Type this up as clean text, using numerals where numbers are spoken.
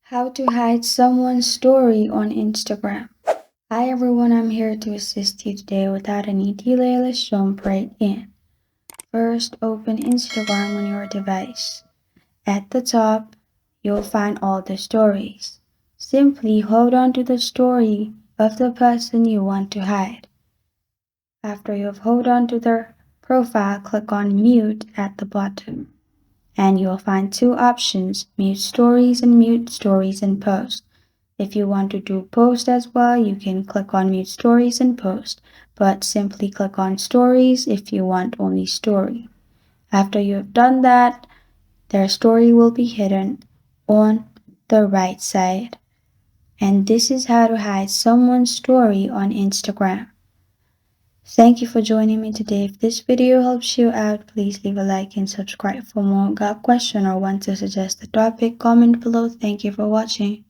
How to hide someone's story on Instagram. Hi everyone, I'm here to assist you today without any delay. Let's jump right in. First, open Instagram on your device. At the top, you'll find all the stories. Simply hold on to the story of the person you want to hide. After you've held on to their profile, click on mute at the bottom. And you'll find two options, mute stories and post. If you want to do post as well, you can click on mute stories and post, but simply click on stories if you want only story. After you have done that, their story will be hidden on the right side. And this is how to hide someone's story on Instagram. Thank you for joining me today. If this video helps you out, please leave a like and subscribe for more. Got a question or want to suggest a topic? Comment below. Thank you for watching.